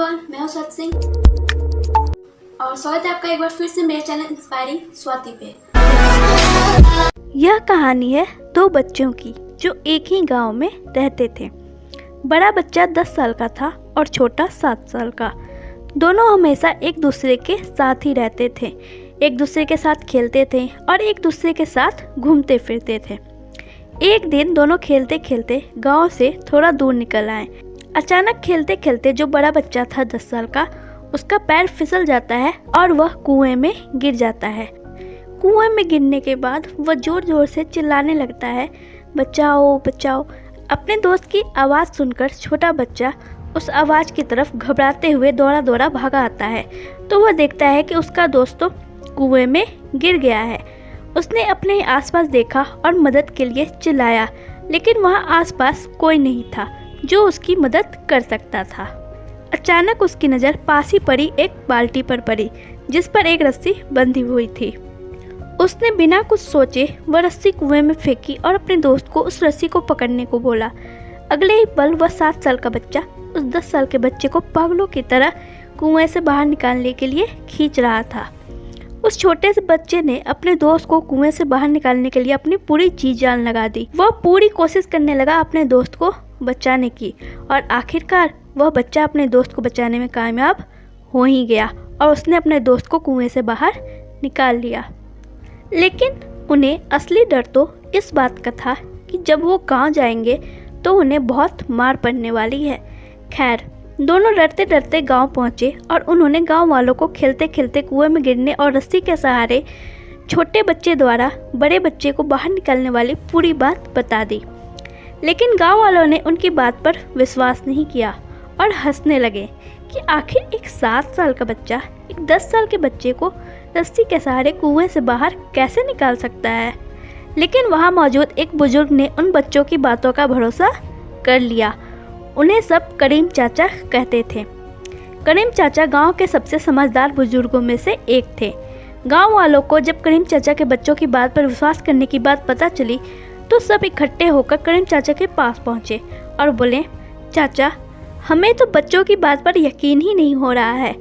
Everyone, मैं हूं सत सिंह और स्वागत है आपका एक बार फिर से मेरे चैनल इंस्पायरिंग स्वाति पे। यह कहानी है दो बच्चों की जो एक ही गांव में रहते थे। बड़ा बच्चा 10 साल का था और छोटा 7 साल का। दोनों हमेशा एक दूसरे के साथ ही रहते थे, एक दूसरे के साथ खेलते थे और एक दूसरे के साथ घूमते फिरते थे। एक दिन दोनों खेलते खेलते गांव से थोड़ा दूर निकल आए। अचानक खेलते खेलते जो बड़ा बच्चा था 10 साल का, उसका पैर फिसल जाता है और वह कुएं में गिर जाता है। कुएं में गिरने के बाद वह जोर जोर से चिल्लाने लगता है, बचाओ बचाओ। अपने दोस्त की आवाज़ सुनकर छोटा बच्चा उस आवाज़ की तरफ घबराते हुए दौड़ा दौड़ा भागा आता है तो वह देखता है कि उसका दोस्त तो कुएं में गिर गया है। उसने अपने आसपास देखा और मदद के लिए चिल्लाया, लेकिन वहाँ आसपास कोई नहीं था जो उसकी मदद कर सकता था। अचानक उसकी नज़र पास ही पड़ी एक बाल्टी पर पड़ी जिस पर एक रस्सी बंधी हुई थी। उसने बिना कुछ सोचे वह रस्सी कुएं में फेंकी और अपने दोस्त को उस रस्सी को पकड़ने को बोला। अगले ही पल वह 7 साल का बच्चा उस 10 साल के बच्चे को पागलों की तरह कुएं से बाहर निकालने के लिए खींच रहा था। उस छोटे से बच्चे ने अपने दोस्त को कुएं से बाहर निकालने के लिए अपनी पूरी जी जान लगा दी। वह पूरी कोशिश करने लगा अपने दोस्त को बचाने की और आखिरकार वह बच्चा अपने दोस्त को बचाने में कामयाब हो ही गया और उसने अपने दोस्त को कुएं से बाहर निकाल लिया। लेकिन उन्हें असली डर तो इस बात का था कि जब वो गांव जाएंगे तो उन्हें बहुत मार पड़ने वाली है। खैर, दोनों डरते डरते गांव पहुंचे और उन्होंने गांव वालों को खेलते खेलते कुएं में गिरने और रस्सी के सहारे छोटे बच्चे द्वारा बड़े बच्चे को बाहर निकालने वाली पूरी बात बता दी। लेकिन गांव वालों ने उनकी बात पर विश्वास नहीं किया और हंसने लगे कि आखिर एक 7 साल का बच्चा एक 10 साल के बच्चे को रस्सी के सहारे कुएं से बाहर कैसे निकाल सकता है। लेकिन वहां मौजूद एक बुजुर्ग ने उन बच्चों की बातों का भरोसा कर लिया। उन्हें सब करीम चाचा कहते थे। करीम चाचा गांव के सबसे समझदार बुजुर्गों में से एक थे। गांव वालों को जब करीम चाचा के बच्चों की बात पर विश्वास करने की बात पता चली तो सब इकट्ठे होकर करीम चाचा के पास पहुंचे और बोले, चाचा, हमें तो बच्चों की बात पर यकीन ही नहीं हो रहा है।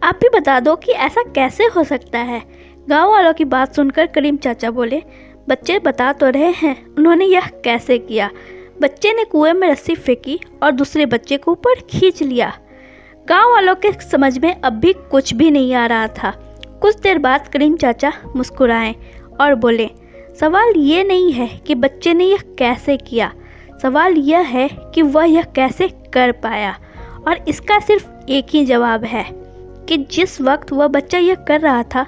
आप ही बता दो कि ऐसा कैसे हो सकता है। गांव वालों की बात सुनकर करीम चाचा बोले, बच्चे बता तो रहे हैं उन्होंने यह कैसे किया। बच्चे ने कुएं में रस्सी फेंकी और दूसरे बच्चे को ऊपर खींच लिया। गांव वालों के समझ में अब भी कुछ भी नहीं आ रहा था। कुछ देर बाद करीम चाचा मुस्कुराए और बोले, सवाल ये नहीं है कि बच्चे ने यह कैसे किया, सवाल यह है कि वह यह कैसे कर पाया। और इसका सिर्फ एक ही जवाब है कि जिस वक्त वह बच्चा यह कर रहा था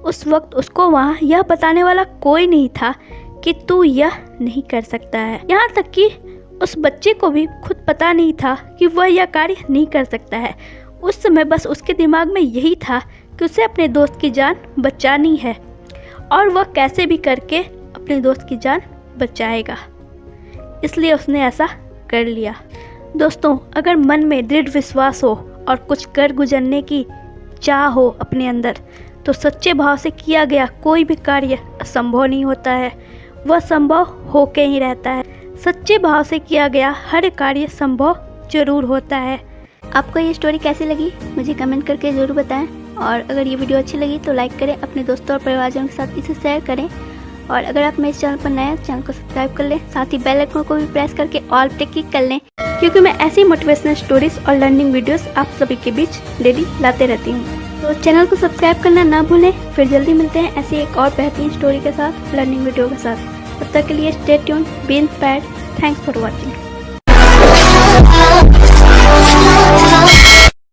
उस वक्त उसको वहाँ यह बताने वाला कोई नहीं था कि तू यह नहीं कर सकता है। यहाँ तक कि उस बच्चे को भी खुद पता नहीं था कि वह यह कार्य नहीं कर सकता है। उस समय बस उसके दिमाग में यही था कि उसे अपने दोस्त की जान बचानी है और वह कैसे भी करके अपने दोस्त की जान बचाएगा, इसलिए उसने ऐसा कर लिया। दोस्तों, अगर मन में दृढ़ विश्वास हो और कुछ कर गुजरने की चाह हो अपने अंदर, तो सच्चे भाव से किया गया कोई भी कार्य असंभव नहीं होता है, वह संभव होके ही रहता है। सच्चे भाव से किया गया हर कार्य संभव जरूर होता है। आपको ये स्टोरी कैसी लगी मुझे कमेंट करके ज़रूर बताएं और अगर ये वीडियो अच्छी लगी तो लाइक करें, अपने दोस्तों और परिवारजनों के साथ इसे शेयर करें और अगर आप मेरे चैनल पर नए हैं चैनल को सब्सक्राइब कर लें, साथ ही बेल आइकन को भी प्रेस करके ऑल पे क्लिक कर लें, क्योंकि मैं ऐसी मोटिवेशनल स्टोरीज और लर्निंग वीडियोस आप सभी के बीच डेली लाते रहती हूँ। तो चैनल को सब्सक्राइब करना ना भूलें। फिर जल्दी मिलते हैं ऐसी एक और बेहतरीन स्टोरी के साथ, लर्निंग वीडियो के साथ। तब तक के लिए stay tuned, B inspired. Thanks for watching.